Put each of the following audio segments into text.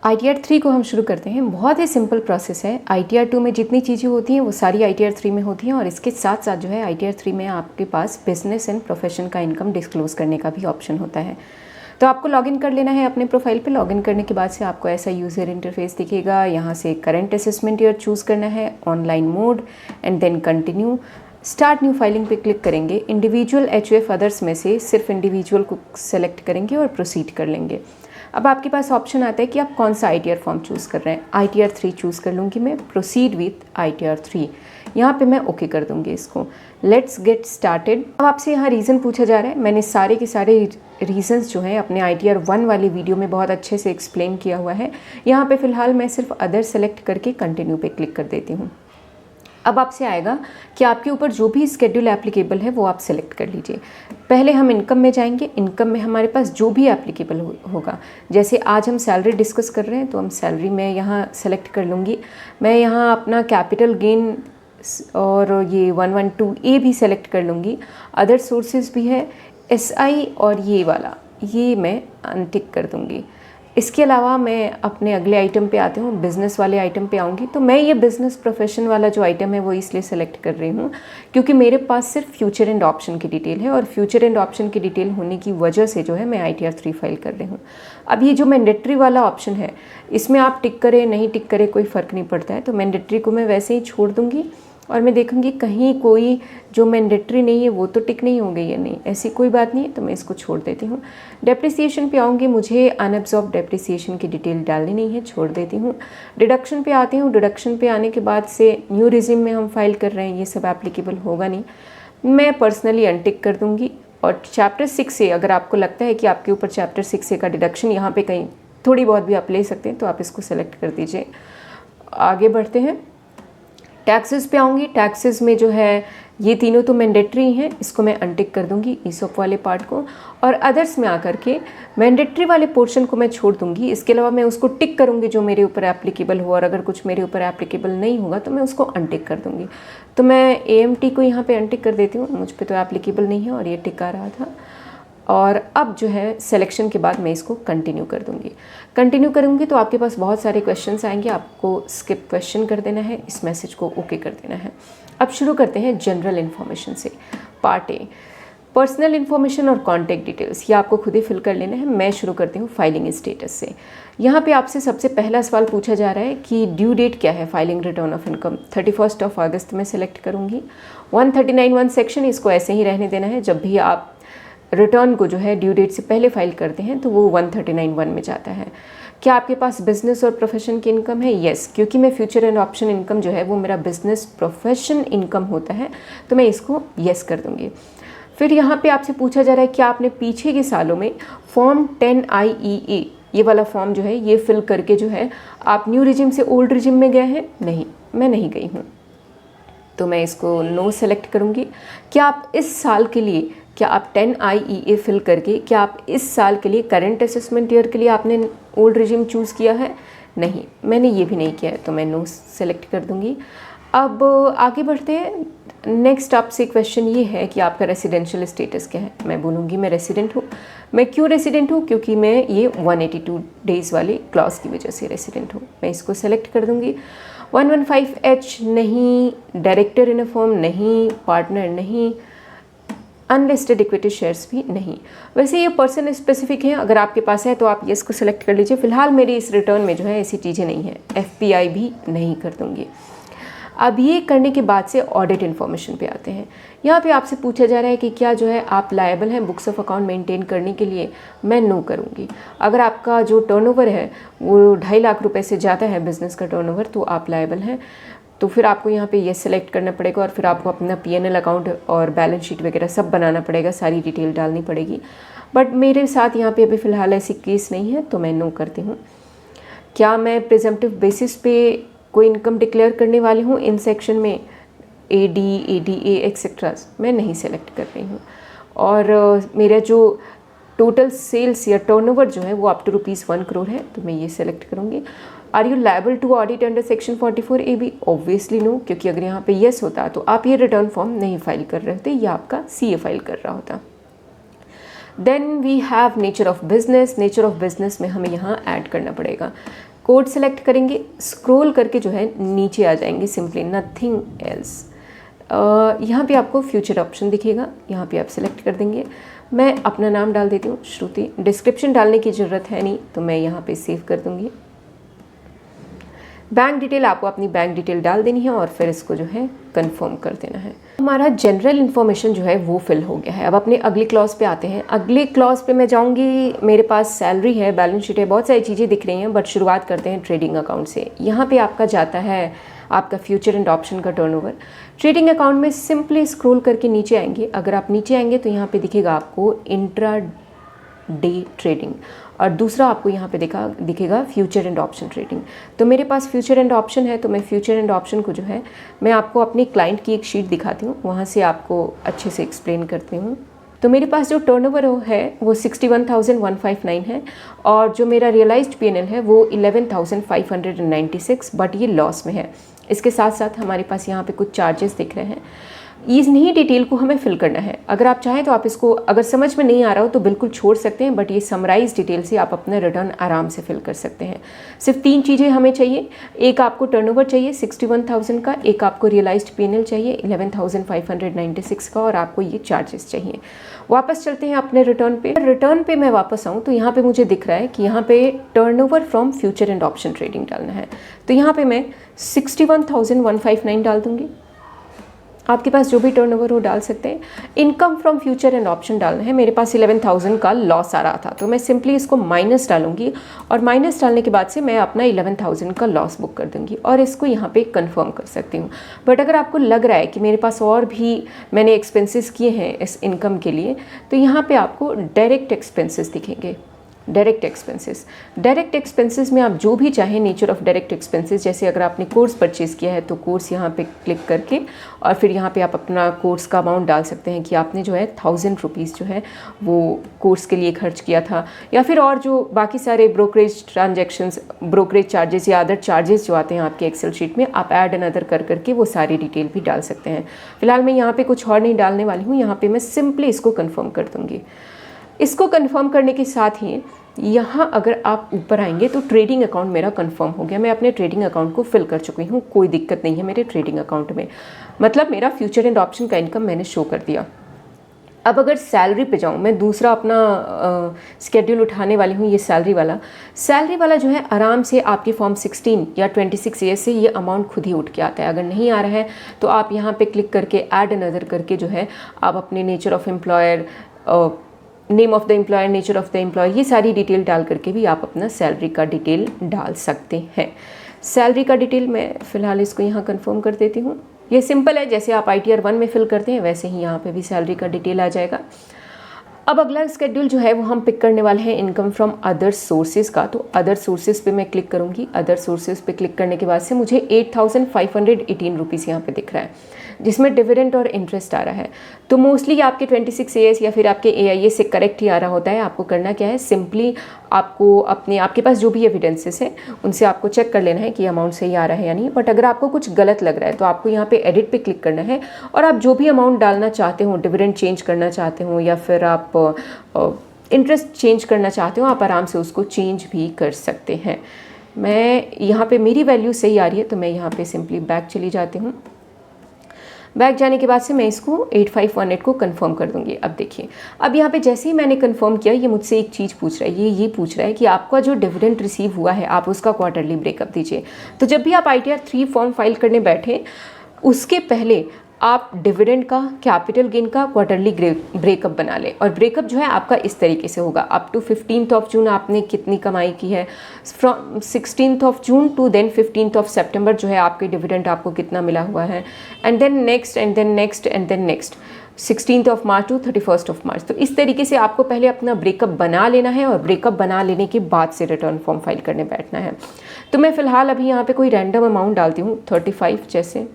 ITR 3 को हम शुरू करते हैं। बहुत ही सिंपल प्रोसेस है। ITR 2 में जितनी चीज़ें होती हैं वो सारी ITR 3 में होती हैं और इसके साथ साथ जो है ITR 3 में आपके पास बिजनेस एंड प्रोफेशन का इनकम डिस्क्लोज़ करने का भी ऑप्शन होता है। तो आपको लॉगिन कर लेना है अपने प्रोफाइल पे। लॉगिन करने के बाद से आपको ऐसा यूज़र इंटरफेस दिखेगा। यहाँ से करंट असेसमेंट ईयर चूज़ करना है, online mode and then continue. Start new filing पे क्लिक करेंगे। इंडिविजुअल HUF अदर्स में से सिर्फ इंडिविजुअल को सेलेक्ट करेंगे और प्रोसीड कर लेंगे। अब आपके पास ऑप्शन आता है कि आप कौन सा ITR फॉर्म चूज़ कर रहे हैं। ITR 3 चूज़ कर लूँगी मैं। प्रोसीड विथ ITR 3, यहाँ पे मैं ओके कर दूँगी इसको। Let's get started. अब आपसे यहाँ रीज़न पूछा जा रहा है। मैंने सारे के सारे रीजंस जो हैं अपने ITR 1 वाली वीडियो में बहुत अच्छे से एक्सप्लेन किया हुआ है। यहाँ पे फ़िलहाल मैं सिर्फ अदर सेलेक्ट करके कंटिन्यू पे क्लिक कर देती हूँ। अब आपसे आएगा कि आपके ऊपर जो भी स्केड्यूल एप्लीकेबल है वो आप सेलेक्ट कर लीजिए। पहले हम इनकम में जाएंगे। इनकम में हमारे पास जो भी एप्लीकेबल होगा, जैसे आज हम सैलरी डिस्कस कर रहे हैं तो हम सैलरी में यहाँ सेलेक्ट कर लूँगी। मैं यहाँ अपना कैपिटल गेन और ये 112A भी सेलेक्ट कर लूँगी। अदर सोर्सेज भी है, SI और ये वाला, ये मैं अनटिक कर दूँगी। इसके अलावा मैं अपने अगले आइटम पे आती हूँ, बिज़नेस वाले आइटम पे आऊँगी। तो मैं ये बिज़नेस प्रोफेशन वाला जो आइटम है वो इसलिए सेलेक्ट कर रही हूँ क्योंकि मेरे पास सिर्फ फ्यूचर एंड ऑप्शन की डिटेल है और फ्यूचर एंड ऑप्शन की डिटेल होने की वजह से जो है मैं ITR 3 फाइल कर रही हूँ। अब ये जो मैंडेटरी वाला ऑप्शन है, इसमें आप टिक करें नहीं टिक करें कोई फ़र्क नहीं पड़ता है। तो मैंडेटरी को मैं वैसे ही छोड़ दूँगी और मैं देखूँगी कहीं कोई जो मैंडेटरी नहीं है वो तो टिक नहीं हो गई है, नहीं ऐसी कोई बात नहीं है, तो मैं इसको छोड़ देती हूँ। डेप्रिसिएशन पे आऊँगी, मुझे अनअब्जॉर्ब डेप्रिसिएशन की डिटेल डालनी नहीं है, छोड़ देती हूँ। डिडक्शन पे आती हूँ। डिडक्शन पे आने के बाद से न्यू रिज्यूम में हम फाइल कर रहे हैं, ये सब एप्लीकेबल होगा नहीं, मैं पर्सनली अनटिक कर दूँगी। और चैप्टर 6 से अगर आपको लगता है कि आपके ऊपर चैप्टर 6 से का डिडक्शन यहाँ पर कहीं थोड़ी बहुत भी आप ले सकते हैं तो आप इसको सेलेक्ट कर दीजिए। आगे बढ़ते हैं। टैक्सेस पे आऊँगी। टैक्सेस में जो है ये तीनों तो मैंडेटरी हैं, इसको मैं अनटिक कर दूँगी ESOP वाले पार्ट को। और अदर्स में आकर के मैंडेटरी वाले पोर्शन को मैं छोड़ दूँगी। इसके अलावा मैं उसको टिक करूँगी जो मेरे ऊपर एप्लीकेबल हो, और अगर कुछ मेरे ऊपर एप्लीकेबल नहीं होगा तो मैं उसको अनटिक कर दूँगी। तो मैं AMT को यहाँ पे अनटिक कर देती हूँ, मुझ पर तो एप्लीकेबल नहीं है और ये टिक आ रहा था। और अब जो है सिलेक्शन के बाद मैं इसको कंटिन्यू कर दूँगी। कंटिन्यू करूँगी तो आपके पास बहुत सारे क्वेश्चंस आएंगे, आपको स्किप क्वेश्चन कर देना है, इस मैसेज को ओके कर देना है। अब शुरू करते हैं जनरल इन्फॉर्मेशन से। पार्ट ए, पर्सनल इन्फॉर्मेशन और कॉन्टैक्ट डिटेल्स, ये आपको खुद ही फिल कर लेना है। मैं शुरू करती हूँ फाइलिंग स्टेटस से। यहाँ पे आपसे सबसे पहला सवाल पूछा जा रहा है कि ड्यू डेट क्या है फाइलिंग रिटर्न ऑफ इनकम। 31 अगस्त में सेलेक्ट करूँगी। 139(1) सेक्शन, इसको ऐसे ही रहने देना है। जब भी आप रिटर्न को जो है ड्यू डेट से पहले फाइल करते हैं तो वो 139(1) में जाता है। क्या आपके पास बिजनेस और प्रोफेशन की इनकम है? येस, क्योंकि मैं फ्यूचर एंड ऑप्शन इनकम जो है वो मेरा बिजनेस प्रोफेशन इनकम होता है, तो मैं इसको येस कर दूंगी। फिर यहाँ पे आपसे पूछा जा रहा है कि आपने पीछे के सालों में फॉर्म 10IEA ये वाला फॉर्म जो है ये फिल करके जो है आप न्यू रिजिम से ओल्ड रिजिम में गए हैं? नहीं, मैं नहीं गई हूँ, तो मैं इसको नो सेलेक्ट करूँगी। क्या आप इस साल के लिए, क्या आप 10IEA फिल करके क्या आप इस साल के लिए करंट असेसमेंट ईयर के लिए आपने ओल्ड रिजिम चूज़ किया है? नहीं, मैंने ये भी नहीं किया है, तो मैं नो सेलेक्ट कर दूँगी। अब आगे बढ़ते हैं। नेक्स्ट आपसे क्वेश्चन ये है कि आपका रेसिडेंशियल स्टेटस क्या है। मैं बोलूँगी मैं रेसिडेंट हूँ। मैं क्यों रेसिडेंट हूँ? क्योंकि मैं ये 182 डेज़ वाली क्लॉज की वजह से रेसिडेंट हूँ, मैं इसको सेलेक्ट कर दूँगी। 115H नहीं, डायरेक्टर इन अ फर्म नहीं, पार्टनर नहीं, अनलिस्टेड इक्विटी शेयर्स भी नहीं। वैसे ये पर्सन स्पेसिफिक है, अगर आपके पास है तो आप ये इसको सेलेक्ट कर लीजिए। फिलहाल मेरी इस रिटर्न में जो है ऐसी चीज़ें नहीं है। FPI भी नहीं कर दूँगी। अब ये करने के बाद से ऑडिट इन्फॉर्मेशन पे आते हैं। यहाँ पे आपसे पूछा जा रहा है कि क्या जो है आप लायबल हैं बुक्स ऑफ अकाउंट मेंटेन करने के लिए। मैं नो करूँगी। अगर आपका जो टर्नओवर है वो 2.5 लाख रुपए से ज़्यादा है बिज़नेस का टर्नओवर, तो आप लायबल हैं। तो फिर आपको यहाँ पे ये सेलेक्ट करना पड़ेगा और फिर आपको अपना PNL अकाउंट और बैलेंस शीट वगैरह सब बनाना पड़ेगा, सारी डिटेल डालनी पड़ेगी। बट मेरे साथ यहाँ पे अभी फ़िलहाल ऐसी केस नहीं है, तो मैं नो करती हूँ। क्या मैं प्रिजम्पटिव बेसिस पे कोई इनकम डिक्लेयर करने वाली हूँ इन सेक्शन में AD, ADA एक्सेट्रा? मैं नहीं सेलेक्ट कर रही हूँ। और मेरा जो टोटल सेल्स या टर्नओवर जो है वो अप टू ₹1 करोड़ है, तो मैं ये सेलेक्ट करूँगी। Are you liable to audit under section 44AB? Obviously no, क्योंकि अगर यहाँ पे येस होता तो आप ये रिटर्न फॉर्म नहीं फाइल कर रहे होते, या आपका CA फाइल कर रहा होता। Then we have nature of business. Nature of business में हमें यहाँ ऐड करना पड़ेगा। कोड सेलेक्ट करेंगे, स्क्रॉल करके जो है नीचे आ जाएंगे, सिंपली नथिंग एल्स। यहाँ पे आपको फ्यूचर ऑप्शन दिखेगा, यहाँ पे आप सिलेक्ट कर देंगे। मैं अपना नाम डाल देती हूँ श्रुति, डिस्क्रिप्शन डालने की ज़रूरत है नहीं तो मैं यहाँ पे सेव कर दूँगी। बैंक डिटेल आपको अपनी बैंक डिटेल डाल देनी है और फिर इसको जो है कंफर्म कर देना है। हमारा जनरल इन्फॉर्मेशन जो है वो फिल हो गया है। अब अपने अगली क्लॉज पे आते हैं। अगली क्लॉज पे मैं जाऊंगी, मेरे पास सैलरी है, बैलेंस शीट है, बहुत सारी चीज़ें दिख रही हैं, बट शुरुआत करते हैं ट्रेडिंग अकाउंट से। यहाँ पे आपका जाता है आपका फ्यूचर एंड ऑप्शन का टर्नओवर। ट्रेडिंग अकाउंट में सिंपली स्क्रॉल करके नीचे आएंगे। अगर आप नीचे आएंगे तो यहाँ पे दिखेगा आपको इंट्रा डे ट्रेडिंग और दूसरा आपको यहाँ पे दिखेगा फ्यूचर एंड ऑप्शन ट्रेडिंग। तो मेरे पास फ्यूचर एंड ऑप्शन है तो मैं फ्यूचर एंड ऑप्शन को जो है मैं आपको अपनी क्लाइंट की एक शीट दिखाती हूँ, वहाँ से आपको अच्छे से एक्सप्लेन करती हूँ। तो मेरे पास जो टर्नओवर है वो 61,159 है और जो मेरा रियलाइज्ड पीएनएल है वो 11,596, बट ये लॉस में है। इसके साथ साथ हमारे पास यहाँ पे कुछ चार्जेस दिख रहे हैं। इन्हीं डिटेल को हमें फिल करना है। अगर आप चाहें तो आप इसको, अगर समझ में नहीं आ रहा हो तो बिल्कुल छोड़ सकते हैं, बट ये समराइज डिटेल से आप अपना रिटर्न आराम से फिल कर सकते हैं। सिर्फ 3 चीज़ें हमें चाहिए, एक आपको टर्नओवर चाहिए 61,000 का, एक आपको रियलाइज्ड पीएनएल चाहिए 11,596 का और आपको ये चार्जेस चाहिए। वापस चलते हैं अपने रिटर्न पे। रिटर्न पे मैं वापस आऊँ तो यहाँ पे मुझे दिख रहा है कि यहाँ पे turnover from future and option trading डालना है। तो यहाँ पे मैं 61,159 डाल दूँगी। आपके पास जो भी टर्नओवर हो डाल सकते हैं। Income from future and option डालना है। मेरे पास 11,000 का लॉस आ रहा था तो मैं सिंपली इसको माइनस डालूंगी और माइनस डालने के बाद से मैं अपना 11,000 का लॉस बुक कर दूंगी और इसको यहाँ पे कंफर्म कर सकती हूँ। बट अगर आपको लग रहा है कि मेरे पास और भी मैंने एक्सपेंसेस किए हैं इस इनकम के लिए, तो यहाँ पे आपको डायरेक्ट एक्सपेंसेस दिखेंगे। डायरेक्ट एक्सपेंसेस में आप जो भी चाहें नेचर ऑफ डायरेक्ट एक्सपेंसेस, जैसे अगर आपने कोर्स परचेज़ किया है तो कोर्स यहाँ पे क्लिक करके और फिर यहाँ पे आप अपना कोर्स का अमाउंट डाल सकते हैं कि आपने जो है 1000 रुपीज़ जो है वो कोर्स के लिए खर्च किया था, या फिर और जो बाकी सारे ब्रोकरेज ट्रांजेक्शन्स, ब्रोकरेज चार्जेस या अदर चार्जेस जो आते हैं आपके एक्सेल शीट में, आप ऐड एंड अदर कर करके वो सारी डिटेल भी डाल सकते हैं। फिलहाल मैं यहाँ पर कुछ और नहीं डालने वाली हूँ, यहाँ पर मैं सिंपली इसको कन्फर्म कर दूँगी। इसको कंफर्म करने के साथ ही यहाँ अगर आप ऊपर आएंगे तो ट्रेडिंग अकाउंट मेरा कंफर्म हो गया। मैं अपने ट्रेडिंग अकाउंट को फिल कर चुकी हूँ, कोई दिक्कत नहीं है मेरे ट्रेडिंग अकाउंट में, मतलब मेरा फ्यूचर एंड ऑप्शन का इनकम मैंने शो कर दिया। अब अगर सैलरी पे जाऊँ, मैं दूसरा अपना स्केड्यूल उठाने वाली हूँ, ये सैलरी वाला जो है आराम से आपके फॉर्म 16 या 26 ईयर से ये अमाउंट खुद ही उठ के आता है। अगर नहीं आ रहा है तो आप यहाँ पे क्लिक करके ऐड एंड अदर करके जो है आप अपने nature of employer, name of the employer, nature of the employer, ये सारी डिटेल डाल करके भी आप अपना सैलरी का डिटेल डाल सकते हैं। सैलरी का डिटेल मैं फ़िलहाल इसको यहाँ कंफर्म कर देती हूँ। ये सिंपल है, जैसे आप ITR 1 में फिल करते हैं वैसे ही यहाँ पे भी सैलरी का डिटेल आ जाएगा। अब अगला स्केड्यूल जो है वो हम पिक करने वाले हैं इनकम फ्रॉम अदर सोर्सेज का। तो अदर सोर्सेज पे मैं क्लिक करूँगी। अदर सोर्सेज पे क्लिक करने के बाद से मुझे 8,518 रुपीज़ यहाँ पे दिख रहा है, जिसमें डिविडेंड और इंटरेस्ट आ रहा है। तो मोस्टली आपके 26 AS या फिर आपके AIA से करेक्ट ही आ रहा होता है। आपको करना क्या है, सिंपली आपको आपके पास जो भी एविडेंसेस है उनसे आपको चेक कर लेना है कि अमाउंट सही आ रहा है या नहीं। बट अगर आपको कुछ गलत लग रहा है तो आपको यहाँ पे एडिट पे क्लिक करना है और आप जो भी अमाउंट डालना चाहते हो, डिविडेंड चेंज करना चाहते हो या फिर आप इंटरेस्ट चेंज करना चाहते हो, आप आराम से उसको चेंज भी कर सकते हैं। मैं यहाँ पे मेरी वैल्यू सही आ रही है तो मैं यहाँ पे सिंपली बैक चली जाती हूँ। बैक जाने के बाद से मैं इसको 8518 को कंफर्म कर दूंगी। अब देखिए, अब यहाँ पे जैसे ही मैंने कंफर्म किया, ये मुझसे एक चीज़ पूछ रहा है, ये पूछ रहा है कि आपका जो डिविडेंड रिसीव हुआ है आप उसका क्वार्टरली ब्रेकअप दीजिए। तो जब भी आप ITR 3 फॉर्म फाइल करने बैठे उसके पहले आप डिविडेंड का, कैपिटल गेन का क्वार्टरली ब्रेकअप बना लें। और ब्रेकअप जो है आपका इस तरीके से होगा, अप टू 15th जून आपने कितनी कमाई की है, from 16th June to then 15th सितंबर जो है आपके डिविडेंड आपको कितना मिला हुआ है, and then next and then next and then next 16th March to 31st March. तो इस तरीके से आपको पहले अपना ब्रेकअप बना लेना है और ब्रेकअप बना लेने के बाद से रिटर्न फॉर्म फाइल करने बैठना है। तो मैं फ़िलहाल अभी यहाँ पे कोई रैंडम अमाउंट डालती हूँ, 35 जैसे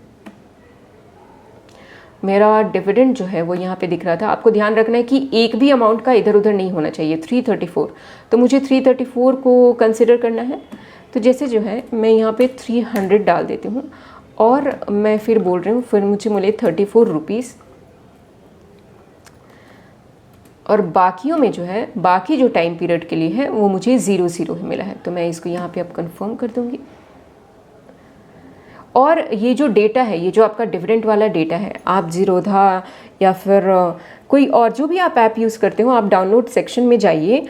मेरा डिविडेंड जो है वो यहाँ पे दिख रहा था। आपको ध्यान रखना है कि एक भी अमाउंट का इधर उधर नहीं होना चाहिए। 334, तो मुझे 334 को कंसिडर करना है। तो जैसे जो है मैं यहाँ पे 300 डाल देती हूँ और मैं फिर बोल रही हूँ, फिर मुझे मिले 34 रुपीज़ और बाकियों में जो है, बाकी जो टाइम पीरियड के लिए है वो मुझे 0 मिला है। तो मैं इसको यहाँ पे अब कंफर्म कर दूँगी। और ये जो डेटा है, ये जो आपका डिविडेंड वाला डेटा है, आप ज़ीरोधा या फिर कोई और जो भी आप ऐप यूज़ करते हो, आप डाउनलोड सेक्शन में जाइए।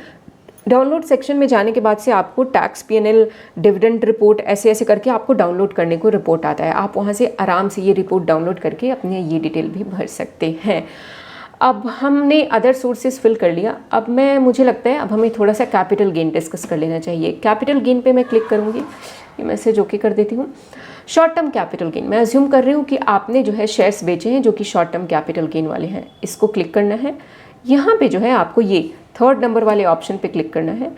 डाउनलोड सेक्शन में जाने के बाद से आपको टैक्स, पीएनएल, डिविडेंड रिपोर्ट ऐसे ऐसे करके आपको डाउनलोड करने को रिपोर्ट आता है। आप वहाँ से आराम से ये रिपोर्ट डाउनलोड करके अपने ये डिटेल भी भर सकते हैं। अब हमने अदर सोर्सेज फिल कर लिया। अब मुझे लगता है अब हमें थोड़ा सा कैपिटल गेन डिस्कस कर लेना चाहिए। कैपिटल गेन पे मैं क्लिक करूँगी, ये मैसेज ओके कर देती हूँ। शॉर्ट टर्म कैपिटल गेन, मैं अज्यूम कर रही हूँ कि आपने जो है शेयर्स बेचे हैं जो कि शॉर्ट टर्म कैपिटल गेन वाले हैं। इसको क्लिक करना है। यहाँ पे जो है आपको ये 3rd नंबर वाले ऑप्शन पे क्लिक करना है,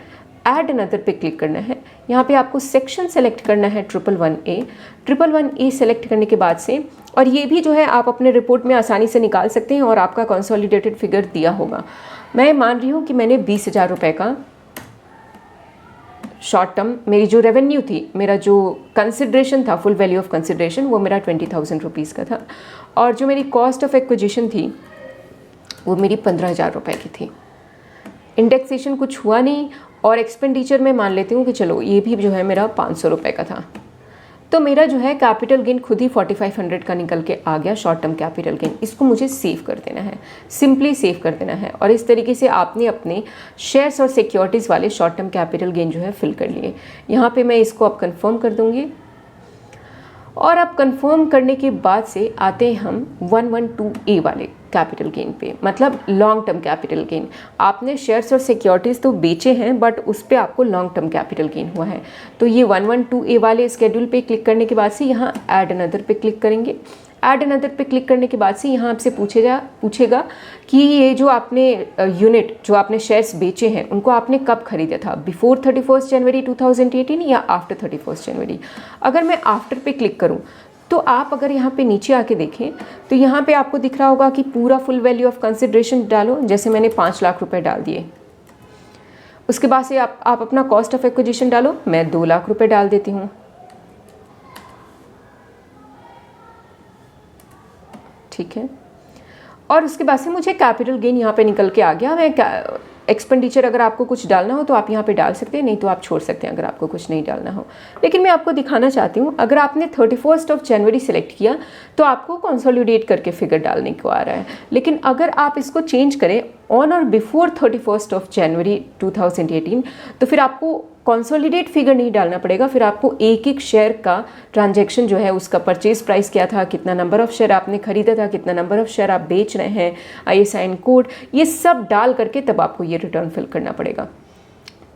ऐड अनदर पे क्लिक करना है। यहाँ पे आपको सेक्शन सेलेक्ट करना है 111A। 111A सेलेक्ट करने के बाद से, और ये भी जो है आप अपने रिपोर्ट में आसानी से निकाल सकते हैं और आपका कंसोलिडेटेड फिगर दिया होगा। मैं मान रही हूँ कि मैंने 20,000 रुपये का शॉर्ट टर्म, मेरी जो रेवेन्यू थी, मेरा जो कंसिड्रेशन था, फुल वैल्यू ऑफ कंसिड्रेशन, वो मेरा 20,000 रुपीज़ का था। और जो मेरी कॉस्ट ऑफ एक्विजिशन थी वो मेरी 15,000 रुपये की थी। इंडेक्सेशन कुछ हुआ नहीं, और एक्सपेंडिचर में मान लेती हूँ कि चलो ये भी जो है मेरा 500 रुपये का था। तो मेरा जो है कैपिटल गेन खुद ही 4500 का निकल के आ गया, शॉर्ट टर्म कैपिटल गेन। इसको मुझे सेव कर देना है, सिंपली सेव कर देना है। और इस तरीके से आपने अपने शेयर्स और सिक्योरिटीज़ वाले शॉर्ट टर्म कैपिटल गेन जो है फिल कर लिए। यहाँ पे मैं इसको अब कंफर्म कर दूँगी। और अब कंफर्म करने के बाद से आते हैं हम 112A वाले कैपिटल गेन पे, मतलब लॉन्ग टर्म कैपिटल गेन। आपने शेयर्स और सिक्योरिटीज़ तो बेचे हैं, बट उस पर आपको लॉन्ग टर्म कैपिटल गेन हुआ है। तो ये 112A वाले स्केड्यूल पे क्लिक करने के बाद से यहाँ ऐड अनदर पे क्लिक करेंगे। ऐड अनदर पे क्लिक करने के बाद से यहाँ आपसे पूछेगा कि ये जो आपने यूनिट, जो आपने शेयर्स बेचे हैं, उनको आपने कब खरीदा था, बिफोर 31 जनवरी 2018 या आफ्टर 31 जनवरी। अगर मैं आफ्टर पे क्लिक करूँ तो आप अगर यहाँ पे नीचे आके देखें तो यहाँ पे आपको दिख रहा होगा कि पूरा फुल वैल्यू ऑफ कंसिडरेशन डालो। जैसे मैंने 5 लाख रुपए डाल दिए, उसके बाद से आप अपना कॉस्ट ऑफ एक्विजिशन डालो। मैं 2 लाख रुपए डाल देती हूँ, ठीक है। और उसके बाद से मुझे कैपिटल गेन यहाँ पे निकल के आ गया। मैं एक्सपेंडिचर अगर आपको कुछ डालना हो तो आप यहाँ पे डाल सकते हैं, नहीं तो आप छोड़ सकते हैं अगर आपको कुछ नहीं डालना हो। लेकिन मैं आपको दिखाना चाहती हूँ, अगर आपने 31 जनवरी सेलेक्ट किया तो आपको कंसोलिडेट करके फिगर डालने को आ रहा है। लेकिन अगर आप इसको चेंज करें ऑन और बिफोर 31 जनवरी 2018, तो फिर आपको कंसोलिडेट फिगर नहीं डालना पड़ेगा। फिर आपको एक एक शेयर का ट्रांजैक्शन जो है, उसका परचेज प्राइस क्या था, कितना नंबर ऑफ शेयर आपने खरीदा था, कितना नंबर ऑफ शेयर आप बेच रहे हैं, ISIN कोड, ये सब डाल करके तब आपको ये रिटर्न फिल करना पड़ेगा।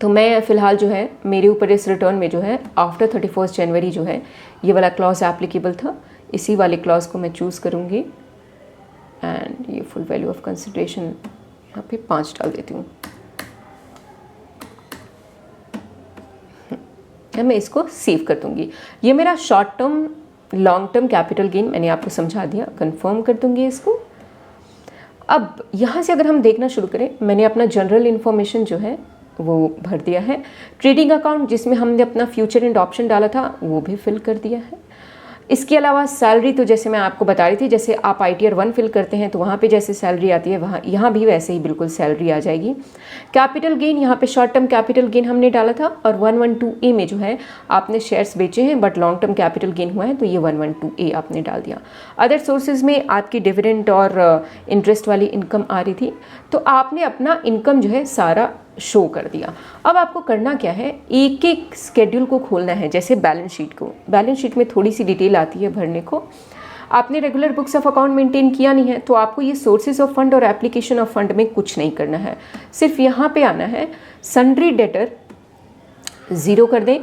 तो मैं फ़िलहाल जो है, मेरे ऊपर इस रिटर्न में जो है आफ्टर 31 जनवरी जो है ये वाला क्लॉज एप्लीकेबल था। इसी वाले क्लॉज को मैं चूज़ करूँगी एंड ये फुल वैल्यू ऑफ कंसिडरेशन यहाँ पे 5 डाल देती हूँ। मैं इसको सेव कर दूंगी। ये मेरा short term, long term capital gain मैंने आपको समझा दिया। कंफर्म कर दूंगी इसको। अब यहाँ से अगर हम देखना शुरू करें, मैंने अपना जनरल इन्फॉर्मेशन जो है वो भर दिया है। ट्रेडिंग अकाउंट जिसमें हमने अपना फ्यूचर एंड ऑप्शन डाला था वो भी फिल कर दिया है। इसके अलावा सैलरी तो जैसे मैं आपको बता रही थी, जैसे आप ITR 1 फिल करते हैं तो वहाँ पे जैसे सैलरी आती है, वहाँ यहाँ भी वैसे ही बिल्कुल सैलरी आ जाएगी। कैपिटल गेन, यहाँ पे शॉर्ट टर्म कैपिटल गेन हमने डाला था, और 112A में जो है आपने शेयर्स बेचे हैं but long term capital gain हुआ है, तो ये 112A आपने डाल दिया। अदर सोर्सेज में आपकी डिविडेंड और इंटरेस्ट वाली इनकम आ रही थी, तो आपने अपना इनकम जो है सारा शो कर दिया। अब आपको करना क्या है, एक एक स्केड्यूल को खोलना है। जैसे बैलेंस शीट को, बैलेंस शीट में थोड़ी सी डिटेल आती है भरने को। आपने regular books of account maintain किया नहीं है तो आपको ये सोर्सेज ऑफ फंड और एप्लीकेशन ऑफ फंड में कुछ नहीं करना है। सिर्फ यहाँ पे आना है, सन्ड्री डेटर 0 कर दें,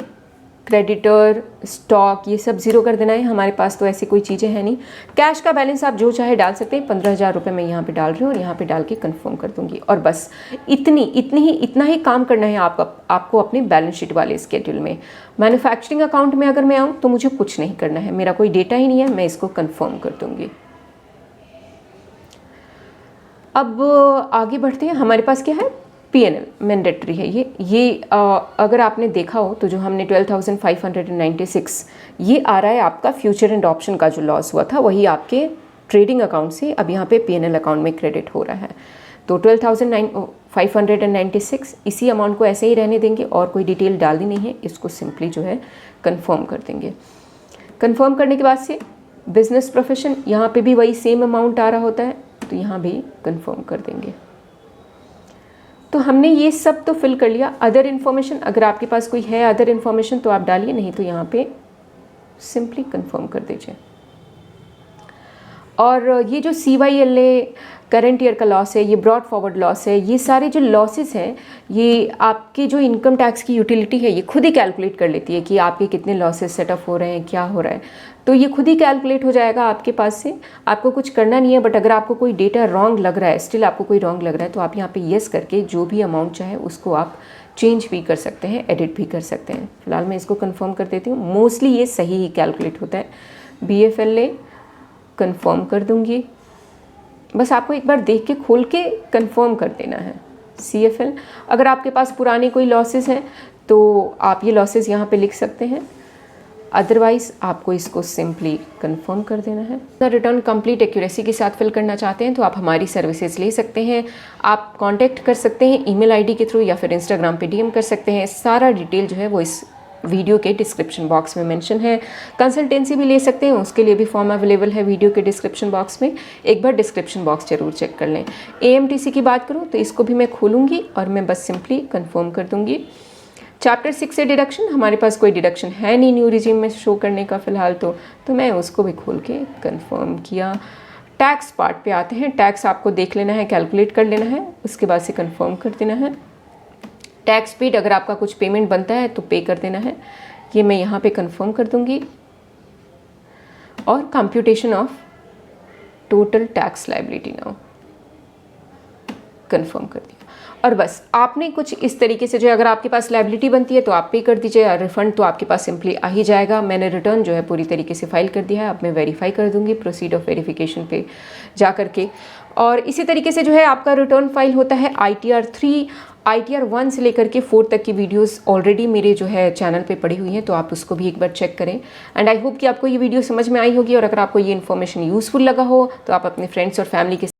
क्रेडिटर, स्टॉक, ये सब 0 कर देना है। हमारे पास तो ऐसी कोई चीज़ें हैं नहीं। कैश का बैलेंस आप जो चाहे डाल सकते हैं। 15,000 रुपये मैं यहाँ पे डाल रही हूँ और यहाँ पे डाल के कंफर्म कर दूँगी। और बस इतना ही काम करना है आपको अपने बैलेंस शीट वाले स्केड्यूल में। मैन्युफैक्चरिंग अकाउंट में अगर मैं आऊँ तो मुझे कुछ नहीं करना है, मेरा कोई डेटा ही नहीं है, मैं इसको कन्फर्म कर दूँगी। अब आगे बढ़ते हैं। हमारे पास क्या है, PNL मैंडेटरी है ये अगर आपने देखा हो तो जो हमने 12,596 ये आ रहा है आपका फ्यूचर एंड ऑप्शन का जो लॉस हुआ था, वही आपके ट्रेडिंग अकाउंट से अब यहाँ पे PNL अकाउंट में क्रेडिट हो रहा है। तो 12,596 इसी अमाउंट को ऐसे ही रहने देंगे और कोई डिटेल डालनी नहीं है, इसको सिंपली जो है कंफर्म कर देंगे। कंफर्म करने के बाद से बिजनेस प्रोफेशन, यहाँ पे भी वही सेम अमाउंट आ रहा होता है, तो यहाँ भी कंफर्म कर देंगे। तो हमने ये सब तो फिल कर लिया। अदर इन्फॉर्मेशन, अगर आपके पास कोई है अदर इन्फॉर्मेशन तो आप डालिए, नहीं तो यहाँ पे सिंपली कंफर्म कर दीजिए। और ये जो CYLA करंट ईयर का लॉस है, ये ब्रॉड फॉरवर्ड लॉस है, ये सारे जो लॉसेस हैं ये आपके जो इनकम टैक्स की यूटिलिटी है ये खुद ही कैलकुलेट कर लेती है कि आपके कितने लॉसेस सेटअप हो रहे हैं, क्या हो रहा है। तो ये खुद ही कैलकुलेट हो जाएगा आपके पास से, आपको कुछ करना नहीं है। बट अगर आपको कोई डेटा रॉन्ग लग रहा है, स्टिल आपको कोई रॉन्ग लग रहा है, तो आप यहाँ पे येस करके जो भी अमाउंट चाहे उसको आप चेंज भी कर सकते हैं, एडिट भी कर सकते हैं। फिलहाल मैं इसको कंफर्म कर देती हूँ। मोस्टली ये सही ही कैलकुलेट होता है। BFLA कंफर्म कर दूंगी, बस आपको एक बार देख के खोल के कंफर्म कर देना है। CFL, अगर आपके पास पुराने कोई लॉसेस हैं तो आप ये लॉसेस यहाँ पे लिख सकते हैं, अदरवाइज आपको इसको सिंपली कंफर्म कर देना है। रिटर्न कंप्लीट एक्यूरेसी के साथ फिल करना चाहते हैं तो आप हमारी सर्विसेज ले सकते हैं। आप कांटेक्ट कर सकते हैं ईमेल आईडी के थ्रू या फिर इंस्टाग्राम पे DM कर सकते हैं। सारा डिटेल जो है वो इस वीडियो के डिस्क्रिप्शन बॉक्स में मेंशन है। कंसल्टेंसी भी ले सकते हैं, उसके लिए भी फॉर्म अवेलेबल है वीडियो के डिस्क्रिप्शन बॉक्स में। एक बार डिस्क्रिप्शन बॉक्स जरूर चेक कर लें। AMTC की बात करूं तो इसको भी मैं खोलूंगी और मैं बस सिंपली कंफर्म कर दूंगी। चैप्टर 6 से डिडक्शन, हमारे पास कोई डिडक्शन है नहीं न्यू रिजीम में शो करने का फ़िलहाल, तो मैं उसको भी खोल के कंफर्म किया। टैक्स पार्ट पे आते हैं। टैक्स आपको देख लेना है, कैलकुलेट कर लेना है, उसके बाद से कंफर्म कर देना है। टैक्स पेड, अगर आपका कुछ पेमेंट बनता है तो पे कर देना है, ये मैं यहाँ पे कंफर्म कर दूंगी। और computation of total tax liability now confirm कर दिया। और बस आपने कुछ इस तरीके से जो है, अगर आपके पास लायबिलिटी बनती है तो आप पे कर दीजिए, रिफंड तो आपके पास सिंपली आ ही जाएगा। मैंने रिटर्न जो है पूरी तरीके से फाइल कर दिया है, अब मैं वेरीफाई कर दूंगी प्रोसीड ऑफ वेरिफिकेशन पे जा करके। और इसी तरीके से जो है आपका रिटर्न फाइल होता है। ITR 3, ITR 1 से लेकर के 4 तक की वीडियोस ऑलरेडी मेरे जो है चैनल पे पड़ी हुई हैं, तो आप उसको भी एक बार चेक करें। एंड आई होप कि आपको ये वीडियो समझ में आई होगी, और अगर आपको ये इन्फॉर्मेशन यूज़फुल लगा हो तो आप अपने फ्रेंड्स और फैमिली के